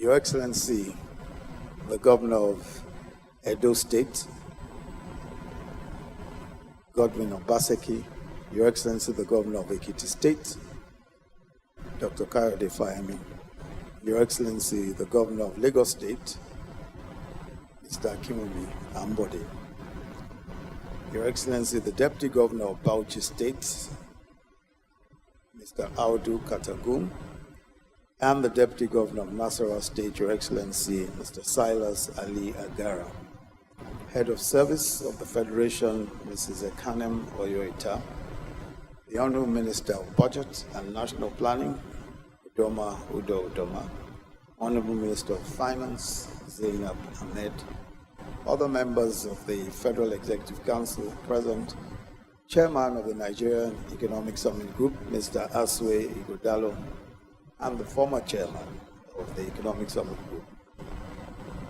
Your Excellency, the Governor of Edo State, Godwin Obaseki, Your Excellency, the Governor of Ekiti State, Dr. Kayode Fayemi, Your Excellency, the Governor of Lagos State, Mr. Akimomi Ambode, Your Excellency, the Deputy Governor of Bauchi State, Mr. Audu Katagum, and the Deputy Governor of Nasarawa State, Your Excellency, Mr. Silas Ali Agara, Head of Service of the Federation, Mrs. Ekanem Oyoita, the Honorable Minister of Budget and National Planning, Udoma Udo Udoma, Honorable Minister of Finance, Zainab Ahmed, other members of the Federal Executive Council present, Chairman of the Nigerian Economic Summit Group, Mr. Aswe Igodalo, and the former Chairman of the Economic Summit Group,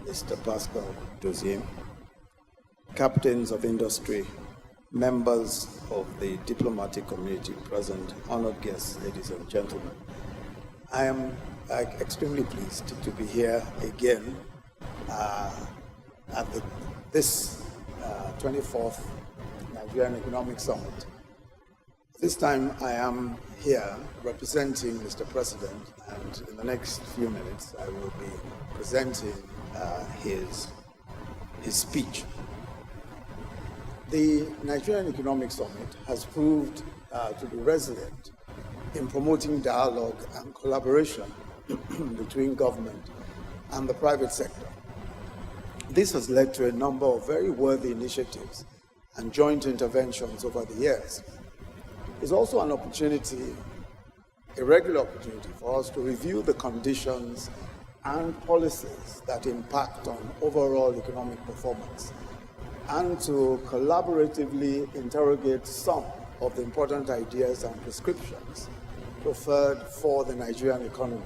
Mr. Pascal Dozier, captains of industry, members of the diplomatic community present, honored guests, ladies and gentlemen. I am extremely pleased to be here again at this 24th Nigerian Economic Summit. This time I am here representing Mr. President, and in the next few minutes I will be presenting his speech. The Nigerian Economic Summit has proved to be resilient in promoting dialogue and collaboration between government and the private sector. This has led to a number of very worthy initiatives and joint interventions over the years. It's also an opportunity, a regular opportunity for us to review the conditions and policies that impact on overall economic performance, and to collaboratively interrogate some of the important ideas and prescriptions preferred for the Nigerian economy.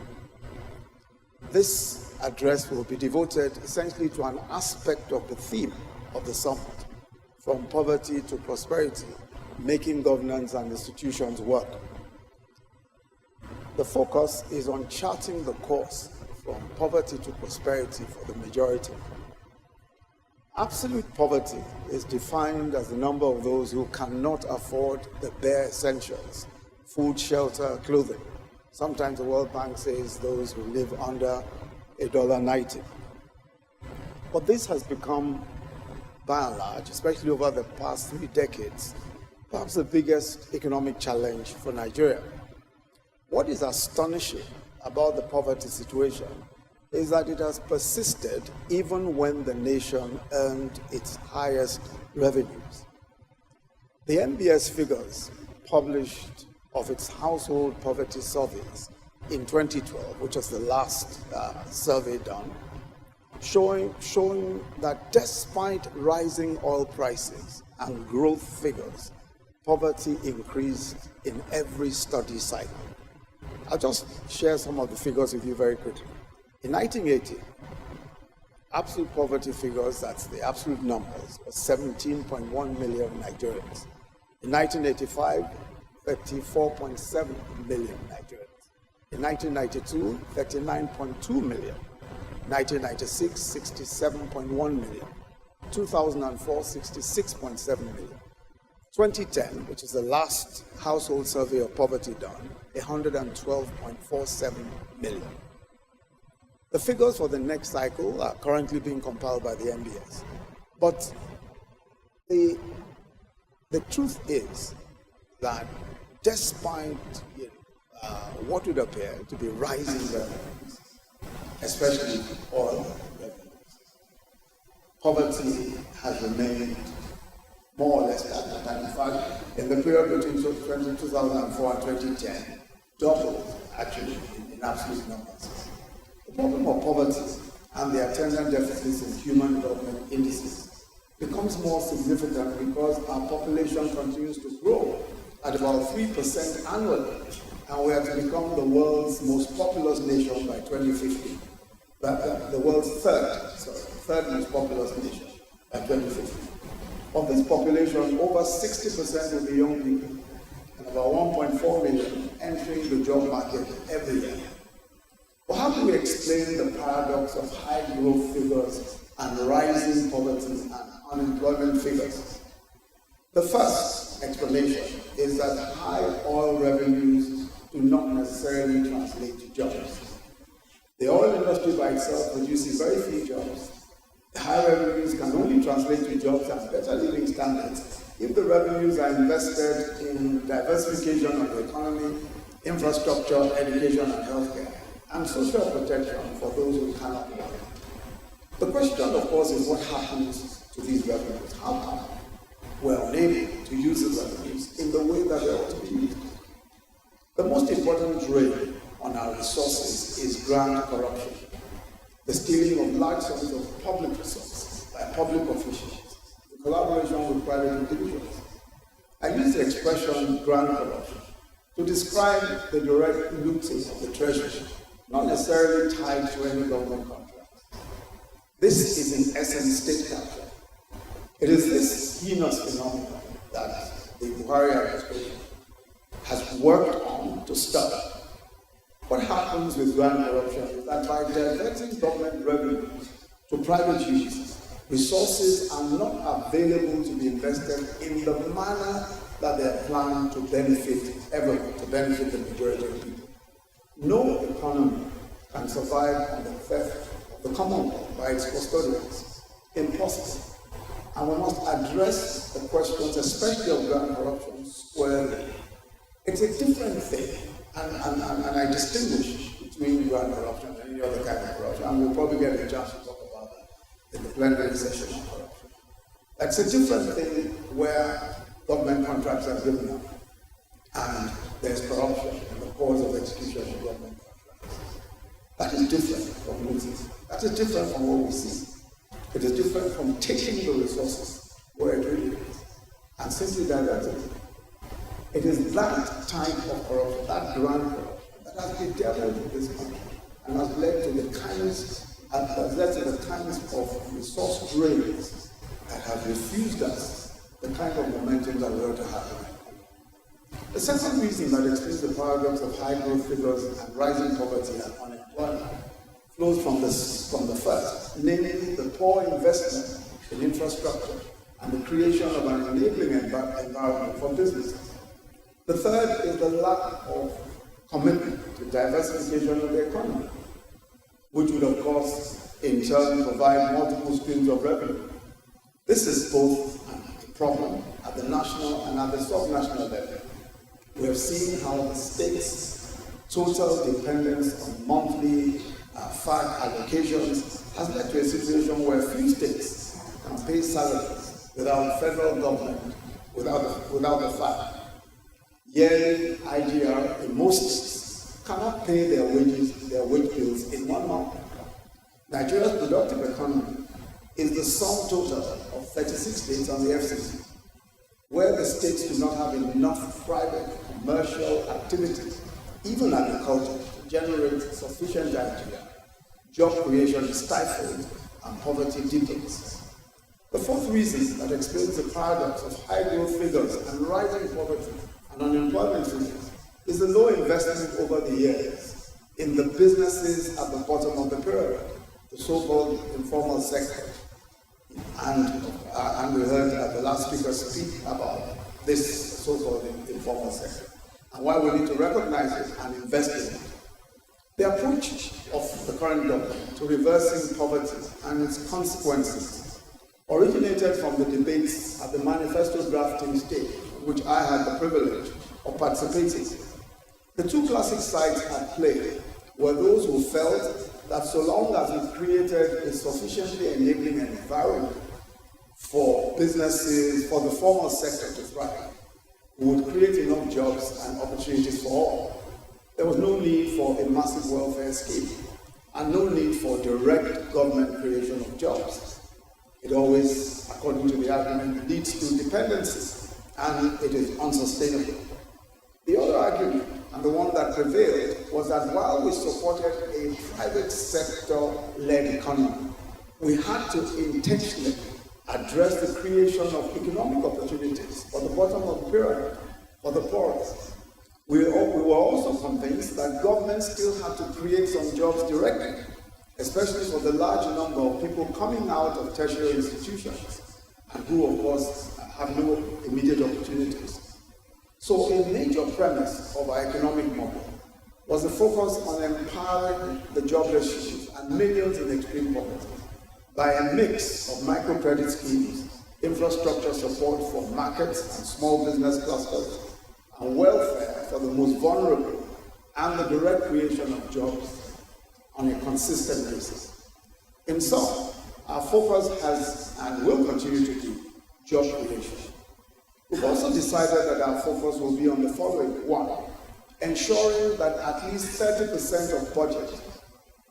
This address will be devoted essentially to an aspect of the theme of the summit, from poverty to prosperity, making governance and institutions work. The focus is on charting the course from poverty to prosperity for the majority. Absolute poverty is defined as the number of those who cannot afford the bare essentials: food, shelter, clothing. Sometimes the World Bank says those who live under $1.90. But this has become, by and large, especially over the past 3 decades, perhaps the biggest economic challenge for Nigeria. What is astonishing about the poverty situation is that it has persisted even when the nation earned its highest revenues. The NBS figures published of its household poverty surveys in 2012, which was the last survey done, showing that despite rising oil prices and growth figures, poverty increased in every study cycle. I'll just share some of the figures with you very quickly. In 1980, absolute poverty figures, that's the absolute numbers, was 17.1 million Nigerians. In 1985, 34.7 million Nigerians. In 1992, 39.2 million. 1996, 67.1 million. 2004, 66.7 million. 2010, which is the last household survey of poverty done, 112.47 million. The figures for the next cycle are currently being compiled by the NBS. But the truth is that despite what would appear to be rising revenues, especially oil revenues, poverty has remained more or less stagnant. In fact, in the period between 2004 and 2010, doubled actually in absolute numbers. The problem of poverty and the attendant deficits in human development indices becomes more significant because our population continues to grow at about 3% annually, and we are to become the world's most populous nation by 2050. The world's third most populous nation by 2050. Of this population, over 60% will be young people, and about 1.4 million entering the job market every year. But how do we explain the paradox of high growth figures and rising poverty and unemployment figures? The first explanation is that high oil revenues do not necessarily translate to jobs. The oil industry by itself produces very few jobs. The high revenues can only translate to jobs and better living standards if the revenues are invested in diversification of the economy, infrastructure, education and healthcare, and social protection for those who cannot work. The question, of course, is what happens to these revenues? How come we're unable to use these revenues in the way that they ought to be used? The most important drain on our resources is grant corruption, the stealing of large sums of public resources by public officials in collaboration with private individuals. I use the expression grant corruption to describe the direct looting of the treasury, not necessarily tied to any government contracts. This is in essence state capture. It is this heinous phenomenon that the Buhari administration has worked on to stop. What happens with grant corruption is that by diverting government revenues to private use, resources are not available to be invested in the manner that they are planned to benefit everyone, to benefit the majority of people. No economy can survive on the theft of the Commonwealth by its custodians. Impossible. And we must address the questions, especially of grant corruption, squarely. It's a different thing, and I distinguish between grant corruption and any other kind of corruption, and we'll probably get a chance to talk about that in the plenary session on corruption. That's a different thing where government contracts are given up, and there's corruption in the course of execution of government contracts. That is different from losing. That is different from what we see. It is different from taking the resources where it really is and simply diverting it. It is that type of corruption, that grant corruption, that has bedeviled in this country and has led to the kinds of resource drains that have refused us the kind of momentum that we ought to have. The second reason that explains the paradox of high growth figures and rising poverty and unemployment flows from the first, namely the poor investment in infrastructure and the creation of an enabling environment for businesses. The third is the lack of commitment to diversification of the economy, which would, of course, in turn provide multiple streams of revenue. This is both a problem at the national and at the sub-national level. We have seen how the state's total dependence on monthly FAC allocations has led to a situation where few states can pay salaries without federal government, without the FAC. Yearly IGR in most states cannot pay their wage bills in 1 month. Nigeria's productive economy is the sum total of 36 states on the FCC, where the states do not have enough private commercial activity, even agriculture, to generate sufficient IGR. Job creation is stifled and poverty deepens. The fourth reason that explains the paradox of high growth figures and rising poverty and unemployment figures is the low investment over the years in the businesses at the bottom of the pyramid, the so-called informal sector. And we heard the last speaker speak about this so-called informal sector and why we need to recognize it and invest in it. The approach of the current government to reversing poverty and its consequences originated from the debates at the manifesto drafting stage, which I had the privilege of participating in. The two classic sides at play were those who felt that so long as we created a sufficiently enabling environment for businesses, for the formal sector to thrive, we would create enough jobs and opportunities for all. There was no need for a massive welfare scheme and no need for direct government creation of jobs. It always, according to the argument, leads to dependencies and it is unsustainable. The other argument, and the one that prevailed, was that while we supported a private sector-led economy, we had to intentionally address the creation of economic opportunities for the bottom of the pyramid, for the poorest. We were also convinced that government still had to create some jobs directly, especially for the large number of people coming out of tertiary institutions and who, of course, have no immediate opportunities. So a major premise of our economic model was the focus on empowering the jobless youth and millions in extreme poverty by a mix of microcredit schemes, infrastructure support for markets and small business clusters, and welfare for the most vulnerable, and the direct creation of jobs on a consistent basis. In sum, our focus has and will continue to be job creation. We've also decided that our focus will be on the following. One, ensuring that at least 30% of budget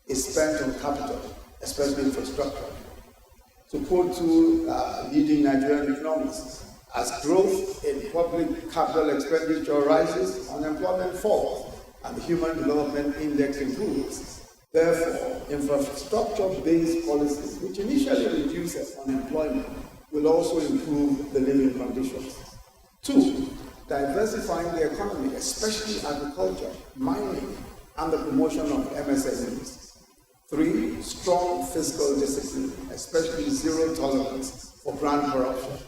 is spent on capital, especially infrastructure. To quote two leading Nigerian economists, as growth in public capital expenditure rises, unemployment falls, and the Human Development Index improves. Therefore, infrastructure-based policies, which initially reduce unemployment, will also improve the living conditions. Two, diversifying the economy, especially agriculture, mining, and the promotion of MSMEs. Three, strong fiscal discipline, especially zero tolerance for grand corruption.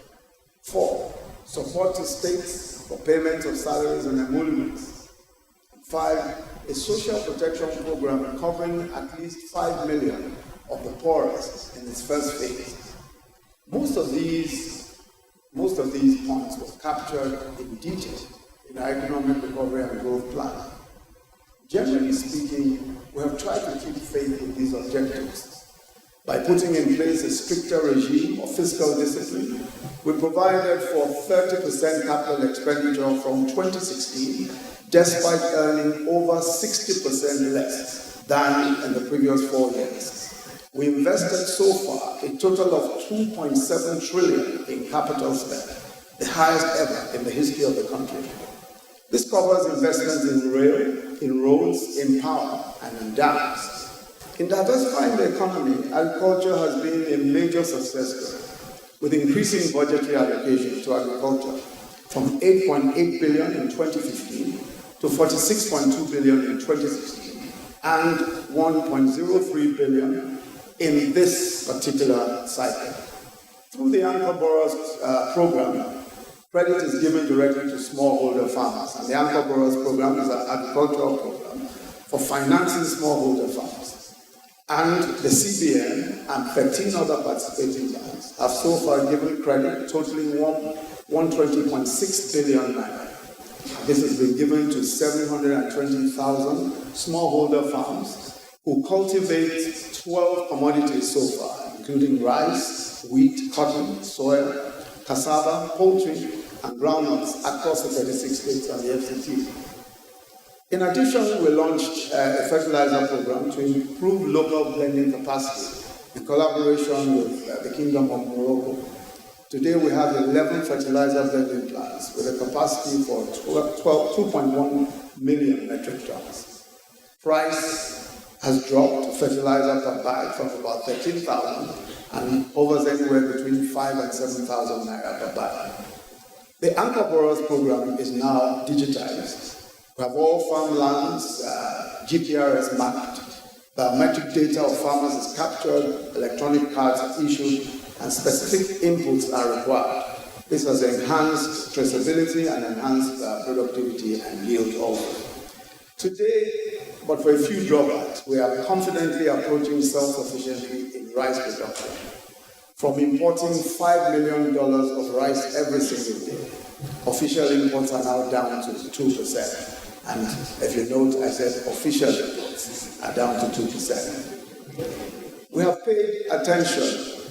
Four, support to states for payment of salaries and emoluments. Five, a social protection program covering at least 5 million of the poorest in its first phase. Most of these points were captured in detail in our economic recovery and growth plan. Generally speaking, we have tried to keep faith with these objectives. By putting in place a stricter regime of fiscal discipline, we provided for 30% capital expenditure from 2016, despite earning over 60% less than in the previous 4 years. We invested so far a total of 2.7 trillion in capital spend, the highest ever in the history of the country. This covers investments in rail, in roads, in power, and in dams. In diversifying the economy, agriculture has been a major success story, with increasing budgetary allocation to agriculture from 8.8 billion in 2015 to 46.2 billion in 2016 and 1.03 billion in this particular cycle. Through the Anchor Borrowers program, credit is given directly to smallholder farmers, and the Anchor Borrowers program is an agricultural program for financing smallholder farmers. And the CBN and 13 other participating banks have so far given credit totaling 120.6 billion naira. This has been given to 720,000 smallholder farms who cultivate 12 commodities so far, including rice, wheat, cotton, soya, cassava, poultry, and groundnuts across the 36 states and the FCT. In addition, we launched a fertilizer program to improve local blending capacity in collaboration with the Kingdom of Morocco. Today, we have 11 fertilizer blending plants with a capacity for 2.1 million metric tons. Price has dropped fertilizer per bag from about 13,000 and hovers anywhere between 5,000 and 7,000 naira per bag. The Anchor Borrowers program is now digitized. We have all farmlands GPRS mapped. Biometric data of farmers is captured, electronic cards are issued, and specific inputs are required. This has enhanced traceability and enhanced productivity and yield also. Today, but for a few drawbacks, we are confidently approaching self-sufficiency in rice production. From importing $5 million of rice every single day, official imports are now down to 2%. And if you note, I said official imports are down to 2%. We have paid attention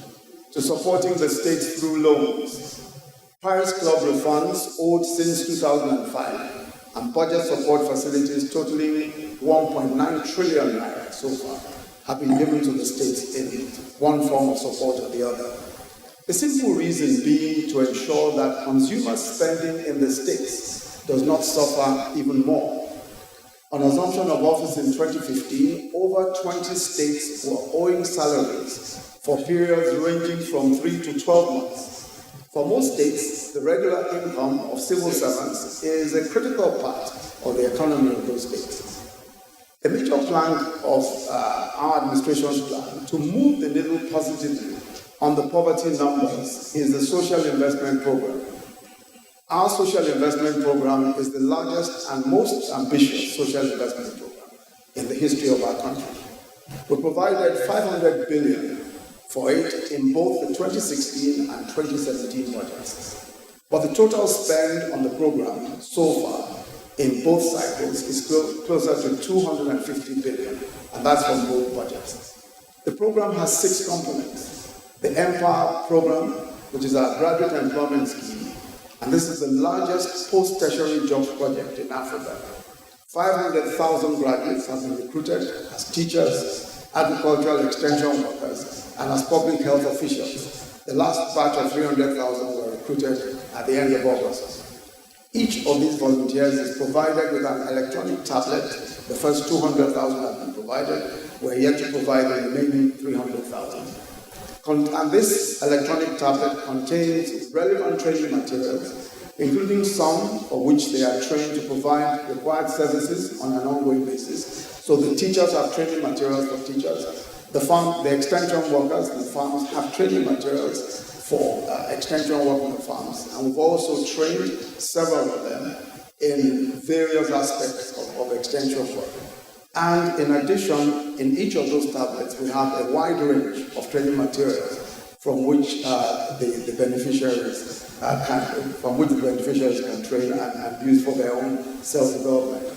to supporting the states through loans. Paris Club refunds owed since 2005 and budget support facilities totaling 1.9 trillion naira so far have been given to the states in one form of support or the other. The simple reason being to ensure that consumer spending in the states does not suffer even more. On assumption of office in 2015, over 20 states were owing salaries for periods ranging from 3 to 12 months. For most states, the regular income of civil servants is a critical part of the economy of those states. A major plank of our administration's plan to move the needle positively on the poverty numbers is the social investment program. Our social investment program is the largest and most ambitious social investment program in the history of our country. We provided 500 billion for it in both the 2016 and 2017 budgets. But the total spend on the program so far in both cycles is closer to 250 billion, and that's from both budgets. The program has 6 components. The Empower program, which is our graduate employment scheme, and this is the largest post-tertiary jobs project in Africa. 500,000 graduates have been recruited as teachers, agricultural extension workers, and as public health officials. The last batch of 300,000 were recruited at the end of August. Each of these volunteers is provided with an electronic tablet. The first 200,000 have been provided. We're yet to provide the remaining 300,000. And this electronic tablet contains relevant training materials, including some for which they are trained to provide required services on an ongoing basis. So the teachers have training materials for teachers. The extension workers in the farms have training materials for extension work on the farms. And we've also trained several of them in various aspects of extension work. And in addition, in each of those tablets, we have a wide range of training materials from which the beneficiaries can train and use for their own self-development.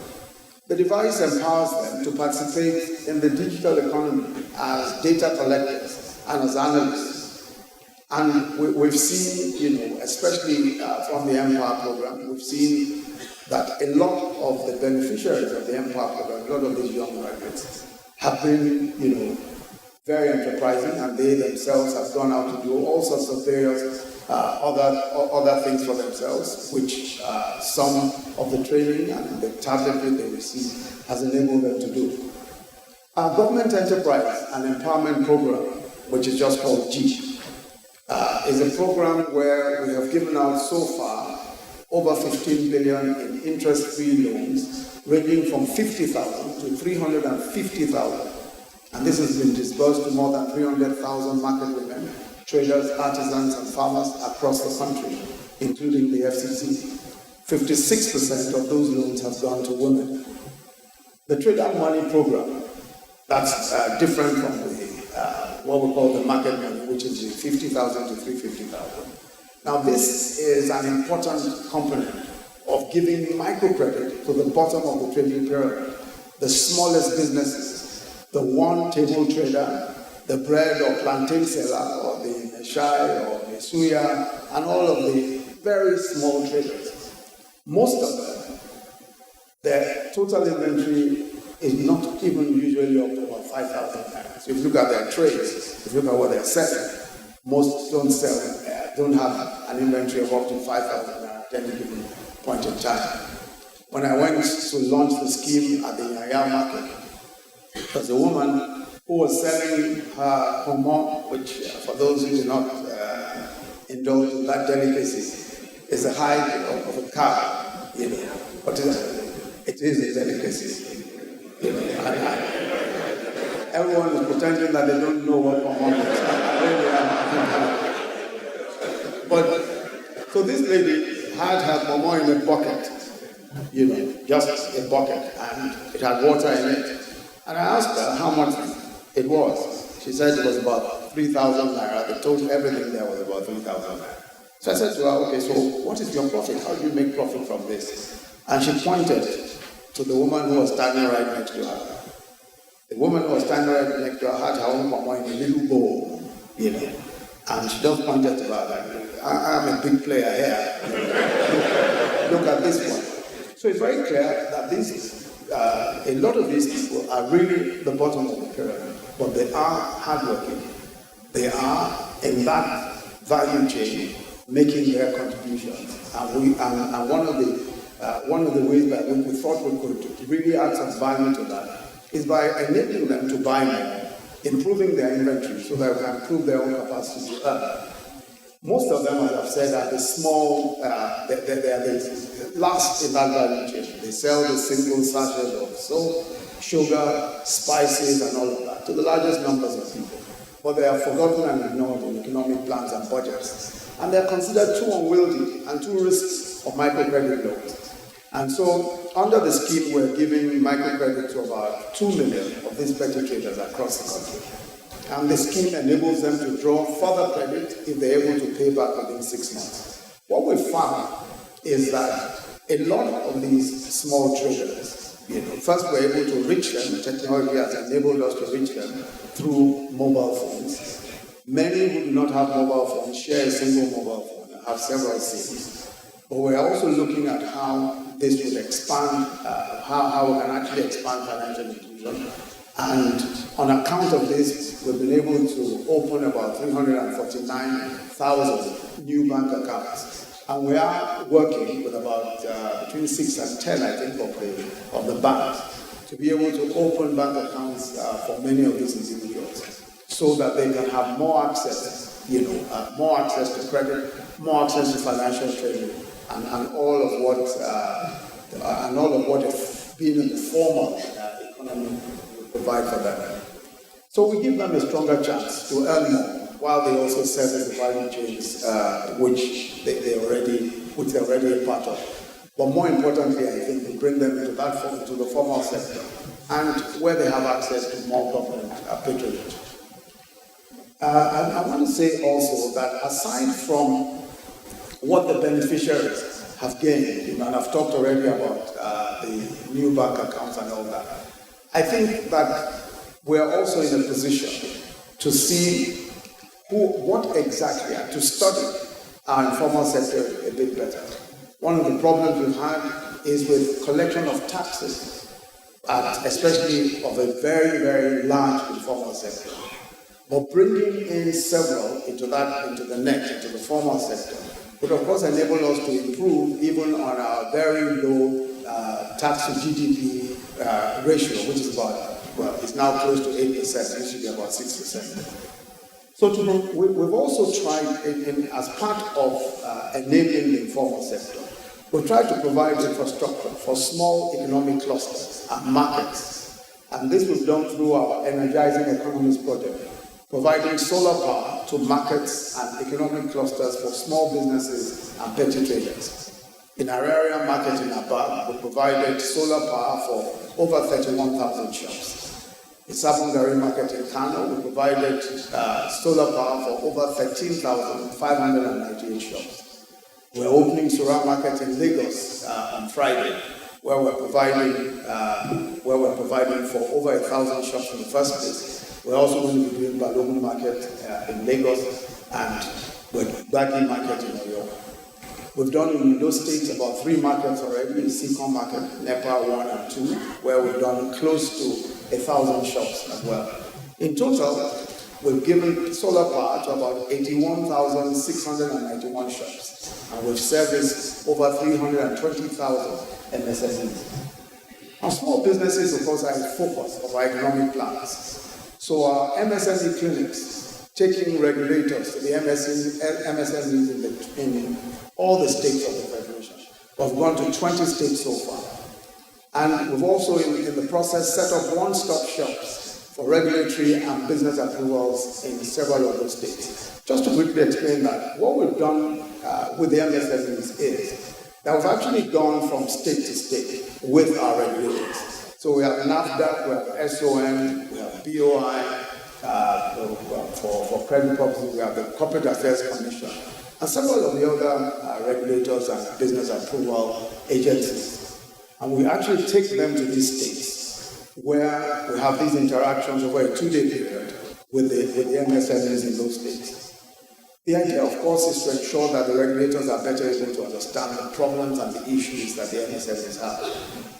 The device empowers them to participate in the digital economy as data collectors and as analysts. And we've seen, especially from the Empower program, we've seen that a lot of the beneficiaries of the Empower program, a lot of these young graduates, have been, very enterprising, and they themselves have gone out to do all sorts of various other things for themselves, which some of the training and the tablet they receive has enabled them to do. Our government enterprise and empowerment program, which is just called G, is a program where we have given out so far over 15 billion in interest-free loans, ranging from 50,000 to 350,000. And this has been disbursed to more than 300,000 market women, traders, artisans, and farmers across the country, including the FCC. 56% of those loans have gone to women. The Trader Money program, that's different from what we call the market money, which is the 50,000 to 350,000. Now, this is an important component of giving microcredit to the bottom of the trading pyramid, the smallest businesses, the one table trader, the bread or plantain seller, or the shai or the suya, and all of the very small traders. Most of them, their total inventory is not even usually up to about 5,000 naira. So if you look at their trades, if you look at what they're selling, most don't have an inventory of up to 5,000 naira at any given point in time. When I went to launch the scheme at the Yaya market, there was a woman who was selling her pomo, which, for those who do not indulge in that delicacy, is a hide of a cow, but it is a delicacy. Everyone is pretending that they don't know what pomo is. But so this lady had her pomo in a bucket, just a bucket, and it had water in it. And I asked her how much it was. She said it was about 3,000 naira. The total, everything there was about 3,000 naira. So I said to her, okay, so what is your profit? How do you make profit from this? And she pointed to the woman who was standing right next to her. The woman who was standing right next to her had her own mama in a little bowl, and she just pointed to her like, I'm a big player here. Look at this one. So it's very clear that a lot of these people are really the bottom of the pyramid, but they are hardworking. They are in that value chain making their contributions. And one of the ways that we thought we could really add some value to that is by enabling them to buy more, improving their inventory so that we can improve their own capacity to earn. Most of them, as I've said, are the small, they are the last in that value chain. They sell the single sachets of soap, sugar, spices, and all of that to the largest numbers of people. But they are forgotten and ignored in economic plans and budgets. And they are considered too unwieldy and too risky of microcredit loans. And so, under the scheme, we're giving microcredit to about 2 million of these petty traders across the country. And the scheme enables them to draw further credit if they're able to pay back within 6 months. What we found is that a lot of these small traders, first we're able to reach them. Technology has enabled us to reach them through mobile phones. Many who do not have mobile phones share a single mobile phone and have several SIMs. But we're also looking at how this would expand, how we can actually expand financial inclusion. And on account of this, we've been able to open about 349,000 new bank accounts. And we are working with about between 6 and 10, I think, of the banks to be able to open bank accounts for many of these individuals so that they can have more access, more access to credit, more access to financial trading, and all of what being in the formal economy provide for them. So we give them a stronger chance to earn more, while they also service the value chains which they're already a part of. But more importantly, I think we bring them into the formal sector, and where they have access to more government patronage. I want to say also that aside from what the beneficiaries have gained, and I've talked already about the new bank accounts and all that, I think that we're also in a position to see what exactly, and to study our informal sector a bit better. One of the problems we've had is with collection of taxes, especially of a very, very large informal sector. But bringing in several into the formal sector, would of course enable us to improve even on our very low tax to GDP ratio, which is it's now close to 8%, it used to be about 6%. So we've also tried, as part of enabling the informal sector, we've tried to provide infrastructure for small economic clusters and markets. And this was done through our Energizing Economies project, providing solar power to markets and economic clusters for small businesses and petty traders. In our area market in Aba, we provided solar power for over 31,000 shops. In Sabongari market in Kano, we provided solar power for over 13,598 shops. We're opening Surah market in Lagos on Friday, where we're providing for over 1,000 shops in the first place. We're also going to be doing Balogun market in Lagos and Gbagi market in Oyo. We've done in those states about 3 markets already, in Sikon market, Nepal 1 and 2, where we've done close to 1,000 shops as well. In total, we've given solar power to about 81,691 shops, and we've serviced over 320,000 MSMEs. Now, small businesses, of course, are the focus of our economic plans. So our MSME clinics, taking regulators to the MSMEs in all the states of the Federation. We've gone to 20 states so far. And we've also, in the process, set up one-stop shops for regulatory and business approvals in several of those states. Just to quickly explain that, what we've done with the MSMEs is that we've actually gone from state to state with our regulators. So we have NAFDAC, we have SOM, we have BOI, for credit purposes, we have the Corporate Affairs Commission, and several of the other regulators and business approval agencies. And we actually take them to these states where we have these interactions over a 2-day period with the MSMEs in those states. The idea, of course, is to ensure that the regulators are better able to understand the problems and the issues that the MSMEs have.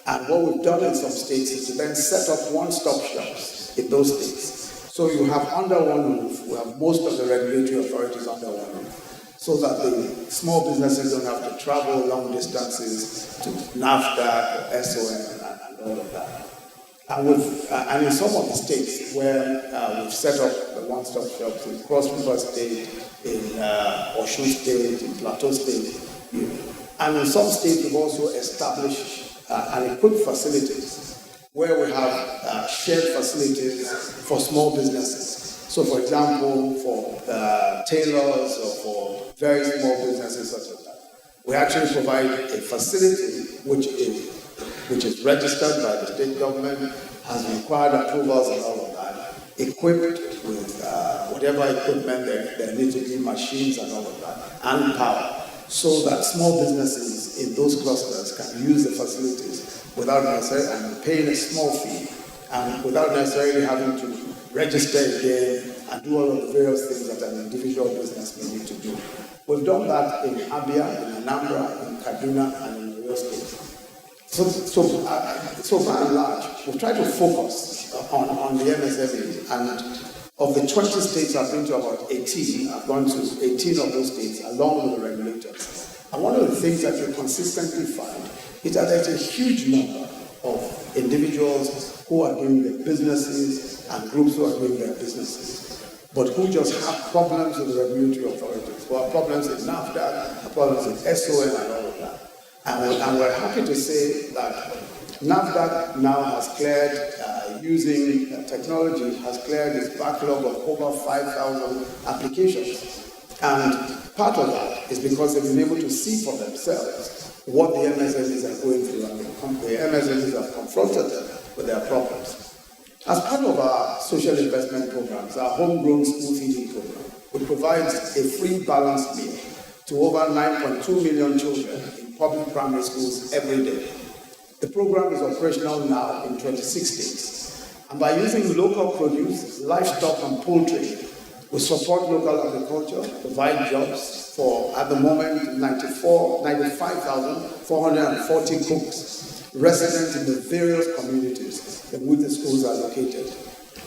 And what we've done in some states is to then set up one-stop shops in those states. So you have under one roof, we have most of the regulatory authorities under one roof, so that the small businesses don't have to travel long distances to NAFDAC or SOM and all of that. And in some of the states where we've set up the one-stop shops, in Cross River State, in Osun State, in Plateau State, and in some states we've also established and equipped facilities where we have shared facilities for small businesses. So, for example, for tailors or for very small businesses such as that, we actually provide a facility which is registered by the state government, has required approvals and all of that, equipped with whatever equipment there needs to be, machines and all of that, and power, so that small businesses in those clusters can use the facilities without necessarily, and paying a small fee, and without necessarily having to register again and do all of the various things that an individual business may need to do. We've done that in Abia, in Anambra, in Kaduna, and in Oyo State. So by and large, we've tried to focus on the MSMEs, and of the 20 states I've been to about 18, I've gone to 18 of those states along with the regulators. And one of the things that you consistently find is that there's a huge number of individuals who are doing their businesses and groups who are doing their businesses, but who just have problems with the regulatory authorities, who have problems with NAFDAC, have problems with SON and all of that. And we're happy to say that NAFDAC now has cleared, using technology, has cleared its backlog of over 5,000 applications. And part of that is because they've been able to see for themselves what the MSMEs are going through, and the MSMEs have confronted them with their problems. As part of our social investment programs, our homegrown school feeding program, which provides a free balanced meal to over 9.2 million children in public primary schools every day. The program is operational now in 26 states. And by using local produce, livestock and poultry, we support local agriculture, provide jobs for, at the moment, 95,440 cooks resident in the various communities in which the schools are located.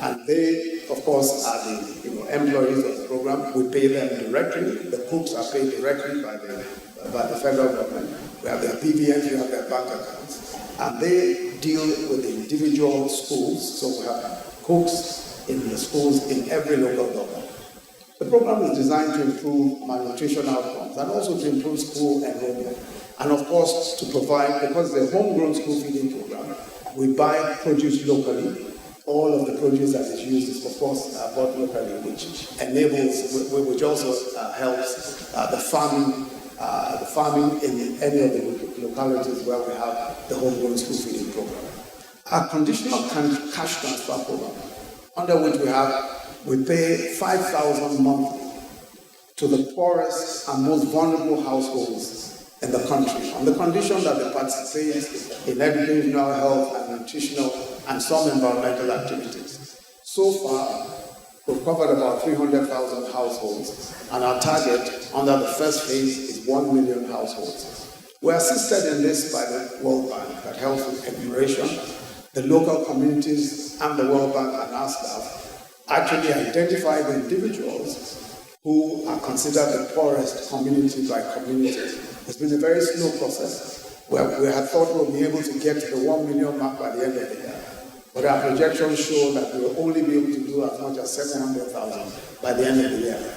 And they, of course, are the employees of the program. We pay them directly. The cooks are paid directly by the federal government. We have their BVNs, we have their bank accounts. And they deal with the individual schools. So we have cooks in the schools in every local government. The program is designed to improve malnutrition outcomes and also to improve school enrollment. And of course, to provide, because the homegrown school feeding program, we buy produce locally. All of the produce that is used is, of course, bought locally, which enables, which also helps the farming in any of the localities where we have the homegrown school feeding program. Our conditional cash transfer program, under which we pay 5,000 monthly to the poorest and most vulnerable households in the country, on the condition that they participate in educational, health, and nutritional, and some environmental activities. So far, we've covered about 300,000 households, and our target under the first phase is 1 million households. We're assisted in this by the World Bank that helps with enumeration. The local communities and the World Bank and our staff actually identify the individuals who are considered the poorest community by community. It's been a very slow process where we had thought we'll be able to get to the 1 million mark by the end of the year. But our projections show that we will only be able to do as much as 700,000 by the end of the year.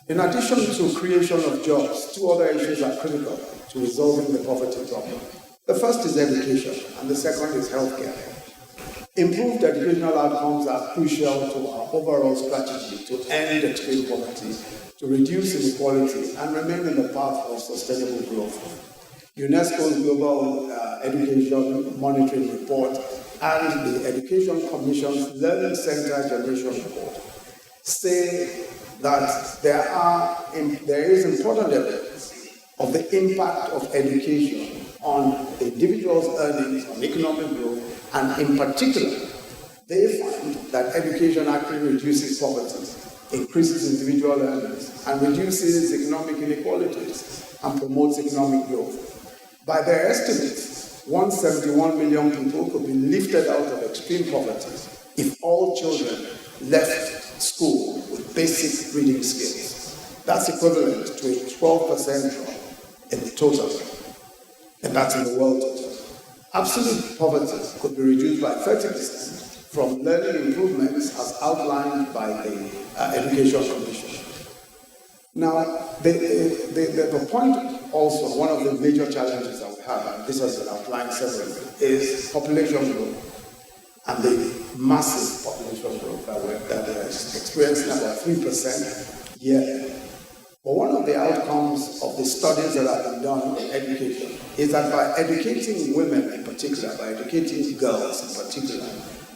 In addition to creation of jobs, two other issues are critical to resolving the poverty problem. The first is education, and the second is healthcare. Improved educational outcomes are crucial to our overall strategy to end extreme poverty, to reduce inequality, and remain in the path of sustainable growth. UNESCO's Global Education Monitoring Report and the Education Commission's Learning Center Generation Report say that there is important evidence of the impact of education on the individual's earnings, on economic growth, and in particular, they find that education actually reduces poverty, increases individual earnings, and reduces economic inequalities, and promotes economic growth. By their estimates, 171 million people could be lifted out of extreme poverty if all children left school with basic reading skills. That's equivalent to a 12% drop in the total, and that's in the world total. Absolute poverty could be reduced by 30% from learning improvements as outlined by the Education Commission. Now, the point also, one of the major challenges that we have, and this has been outlined several, is population growth and the massive population growth that we're experiencing, about 3% yearly. But one of the outcomes of the studies that have been done in education is that by educating women in particular, by educating girls in particular,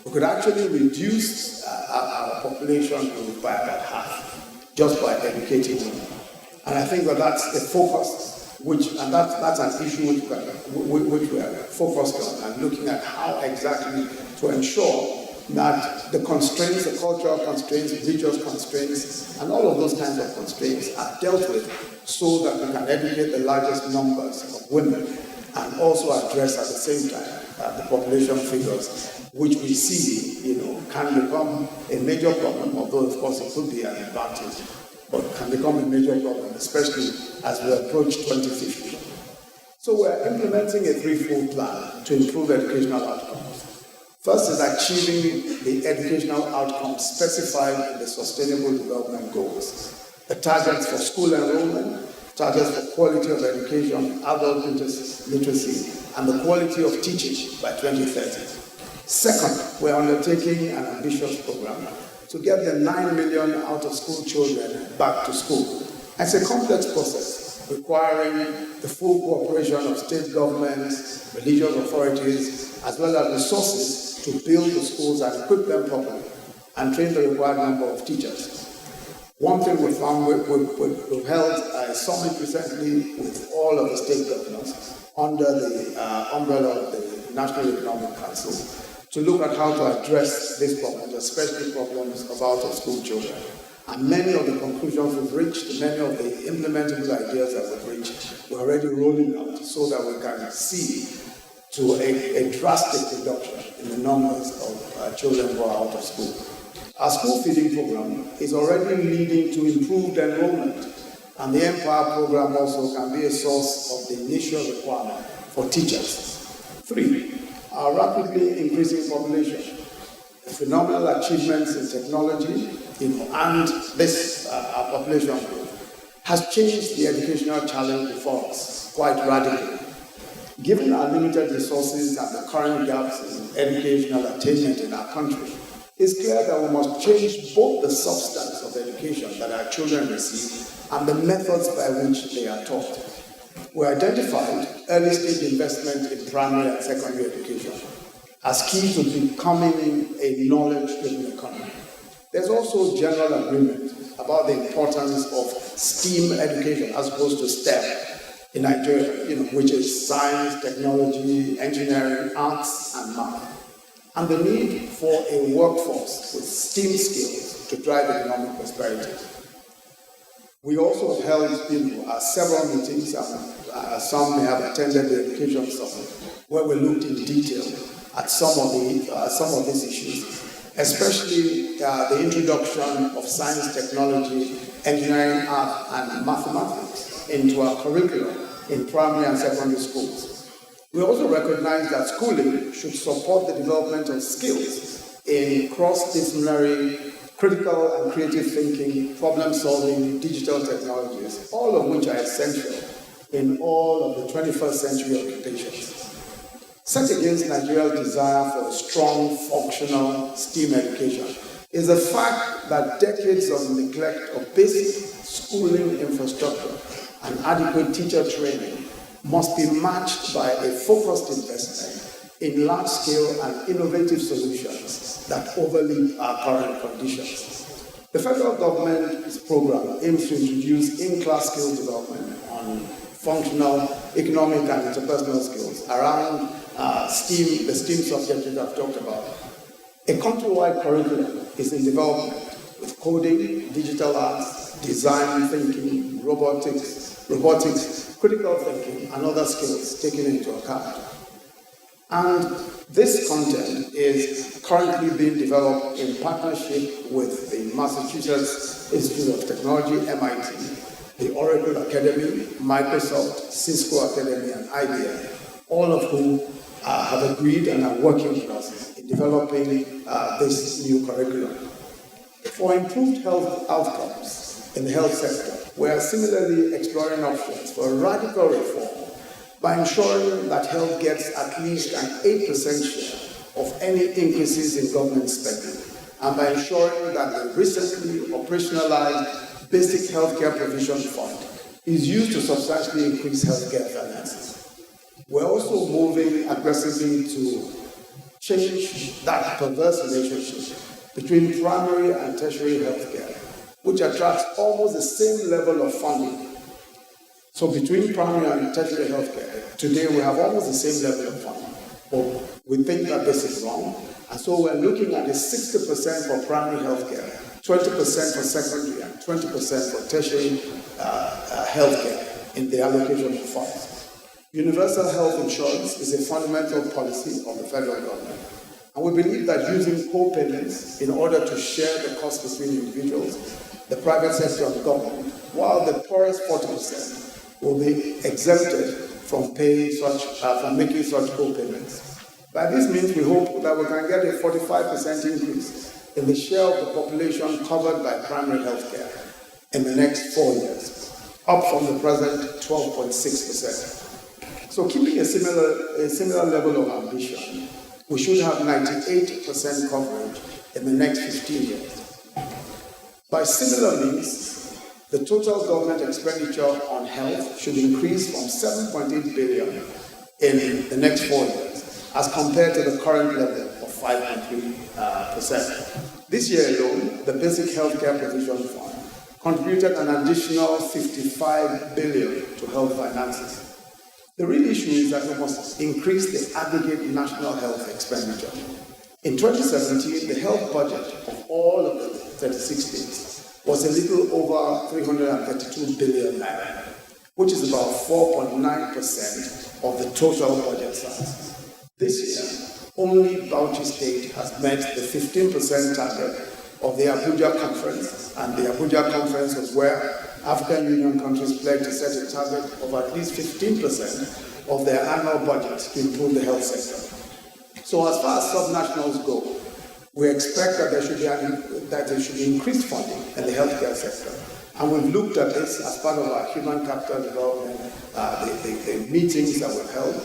we could actually reduce our population growth by about half, just by educating women. And I think that that's the focus, that's an issue which we are focused on, and looking at how exactly to ensure that the constraints, the cultural constraints, religious constraints, and all of those kinds of constraints are dealt with so that we can educate the largest numbers of women and also address at the same time the population figures, which we see, can become a major problem, although of course it could be an advantage, but can become a major problem, especially as we approach 2050. So we're implementing a threefold plan to improve educational outcomes. First is achieving the educational outcomes specified in the Sustainable Development Goals. The targets for school enrollment, targets for quality of education, adult literacy, and the quality of teaching by 2030. Second, we're undertaking an ambitious program to get the 9 million out-of-school children back to school. It's a complex process requiring the full cooperation of state governments, religious authorities, as well as resources to build the schools and equip them properly and train the required number of teachers. One thing we found, we've held a summit recently with all of the state governors under the umbrella of the National Economic Council to look at how to address these problems, especially problems of out-of-school children. And many of the conclusions we've reached, many of the implementable ideas that we've reached, we're already rolling out so that we can see to a drastic reduction in the numbers of children who are out of school. Our school feeding program is already leading to improved enrollment, and the Empower program also can be a source of the initial requirement for teachers. 3, our rapidly increasing population, phenomenal achievements in technology, and this our population growth has changed the educational challenge before us quite radically. Given our limited resources and the current gaps in educational attainment in our country, it's clear that we must change both the substance of education that our children receive and the methods by which they are taught. We identified early-stage investment in primary and secondary education as key to becoming a knowledge-driven economy. There's also general agreement about the importance of STEAM education as opposed to STEM in Nigeria, which is science, technology, engineering, arts, and math, and the need for a workforce with STEAM skills to drive economic prosperity. We also held several meetings, and some may have attended the Education Summit, where we looked in detail at some of these issues, especially the introduction of science, technology, engineering, art, and mathematics into our curriculum in primary and secondary schools. We also recognize that schooling should support the development of skills in cross-disciplinary, critical and creative thinking, problem-solving, digital technologies, all of which are essential in all of the 21st century occupations. Set against Nigeria's desire for a strong, functional STEAM education is the fact that decades of neglect of basic schooling infrastructure and adequate teacher training must be matched by a focused investment in large-scale and innovative solutions that overleap our current conditions. The federal government's program aims to introduce in-class skills development on functional, economic, and interpersonal skills around STEAM, the STEAM subject that I've talked about. A countrywide curriculum is in development with coding, digital arts, design thinking, robotics, critical thinking, and other skills taken into account. And this content is currently being developed in partnership with the Massachusetts Institute of Technology, MIT, the Oracle Academy, Microsoft, Cisco Academy, and IBM, all of whom have agreed and are working with us in developing this new curriculum. For improved health outcomes in the health sector, we are similarly exploring options for a radical reform by ensuring that health gets at least an 8% share of any increases in government spending, and by ensuring that the recently operationalized Basic Healthcare Provision Fund is used to substantially increase healthcare finances. We're also moving aggressively to change that perverse relationship between primary and tertiary healthcare, which attracts almost the same level of funding. So between primary and tertiary healthcare, today we have almost the same level of funding. But we think that this is wrong, and so we're looking at a 60% for primary healthcare, 20% for secondary, and 20% for tertiary healthcare in the allocation of funds. Universal health insurance is a fundamental policy of the federal government, and we believe that using co-payments in order to share the cost between individuals, the private sector and government, while the poorest 40% will be exempted from making such co-payments. By this means, we hope that we can get a 45% increase in the share of the population covered by primary health care in the next 4 years, up from the present 12.6%. So keeping a similar level of ambition, we should have 98% coverage in the next 15 years. By similar means, the total government expenditure on health should increase from 7.8 billion in the next 4 years, as compared to the current level of 5.3%. This year alone, the Basic Healthcare Provision Fund contributed an additional 55 billion to health finances. The real issue is that we must increase the aggregate national health expenditure. In 2017, the health budget of all of the 36 states was a little over 332 billion naira, which is about 4.9% of the total budget size. This year, only Bauchi State has met the 15% target of the Abuja Conference, and the Abuja Conference was where African Union countries pledged to set a target of at least 15% of their annual budget to improve the health sector. So as far as subnationals go, we expect that there should be increased funding in the healthcare sector. And we've looked at this as part of our human capital development, the meetings that we've held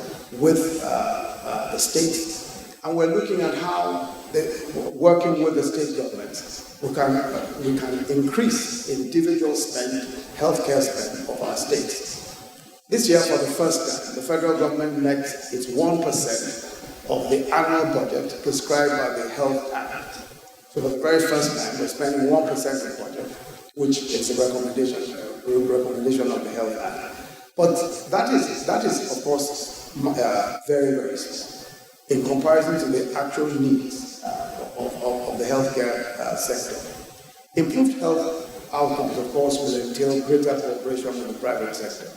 with the states. And we're looking at how, working with the state governments, we can increase individual spend, healthcare spend of our states. This year, for the first time, the federal government met its 1% of the annual budget prescribed by the Health Act. So for the very first time, we're spending 1% of the budget, which is a recommendation of the Health Act. But that is of course, very, very small in comparison to the actual needs of the healthcare sector. Improved health outcomes, of course, will entail greater cooperation with the private sector,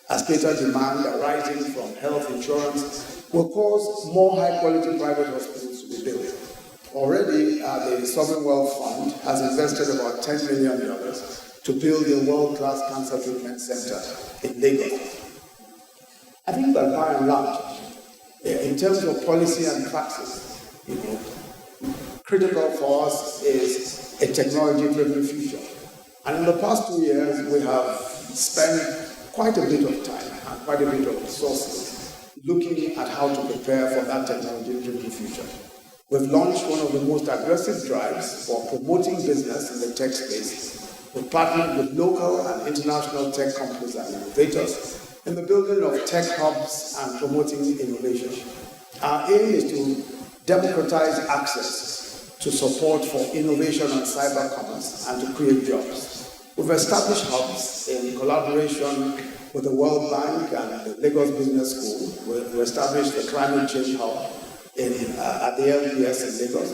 as greater demand arising from health insurance will cause more high-quality private hospitals to be built. Already, the Sovereign Wealth Fund has invested about $10 million to build a world-class cancer treatment center in Lagos. I think that by and large, in terms of policy and praxis, critical for us is a technology-driven future. And in the past 2 years, we have spent quite a bit of time and quite a bit of resources looking at how to prepare for that technology-driven future. We've launched one of the most aggressive drives for promoting business in the tech space. We've partnered with local and international tech companies and innovators in the building of tech hubs and promoting innovation. Our aim is to democratize access to support for innovation and cyber commerce and to create jobs. We've established hubs in collaboration with the World Bank and the Lagos Business School. We established the Climate Change Hub at the NBS in Lagos.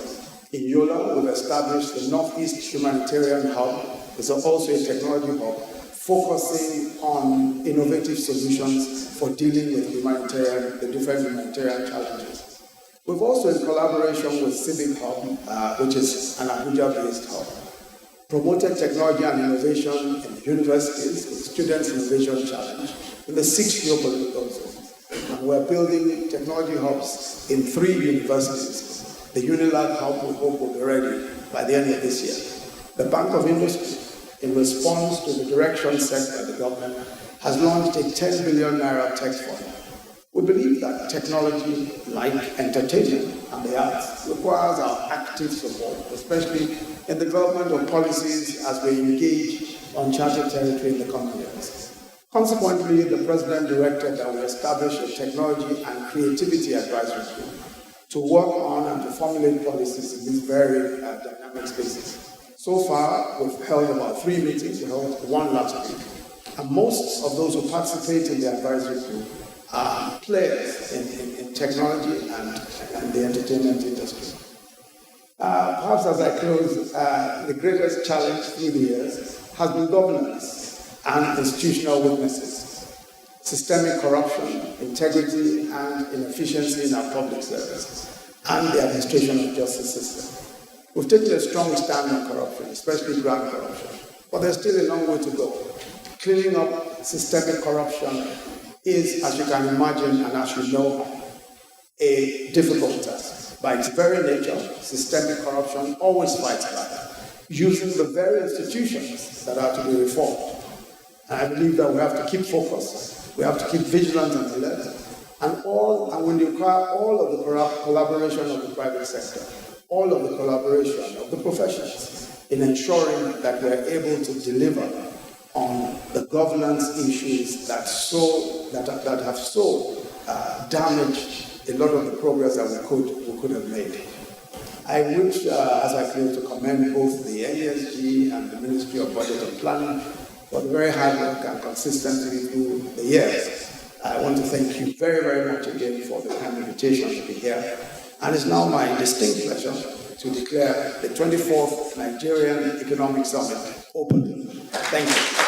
In Yola, we've established the Northeast Humanitarian Hub. It's also a technology hub focusing on innovative solutions for dealing with the different humanitarian challenges. We've also, in collaboration with Civic Hub, which is an Abuja-based hub, promoted technology and innovation in universities with Students' Innovation Challenge in the 6 geopolitical zones. and we're building technology hubs in 3 universities. The Unilab hub, we hope, will be ready by the end of this year. The Bank of Industry, in response to the direction set by the government, has launched a 10 billion naira tech fund. We believe that technology, like entertainment and the arts, requires our active support, especially in the development of policies as we engage uncharted territory in the coming years. Consequently, the President directed that we establish a technology and creativity advisory group to work on and to formulate policies in these very dynamic spaces. So far, we've held about 3 meetings. We held 1 last week. And most of those who participate in the advisory group are players in technology and the entertainment industry. Perhaps as I close, the greatest challenge through the years has been governance and institutional weaknesses, systemic corruption, integrity and inefficiency in our public service, and the administration of justice system. We've taken a strong stand on corruption, especially grant corruption, but there's still a long way to go. Cleaning up systemic corruption is, as you can imagine and as you know, a difficult task. By its very nature, systemic corruption always fights back, using the very institutions that are to be reformed. And I believe that we have to keep focused, we have to keep vigilant and alert, and we require all of the collaboration of the private sector, all of the collaboration of the professions in ensuring that we're able to deliver on the governance issues that have so damaged a lot of the progress that we could have made. I wish, as I close, to commend both the NESG and the Ministry of Budget and Planning for the very hard work and consistency through the years. I want to thank you very, very much again for the kind invitation to be here. And it's now my distinct pleasure to declare the 24th Nigerian Economic Summit open. Thank you.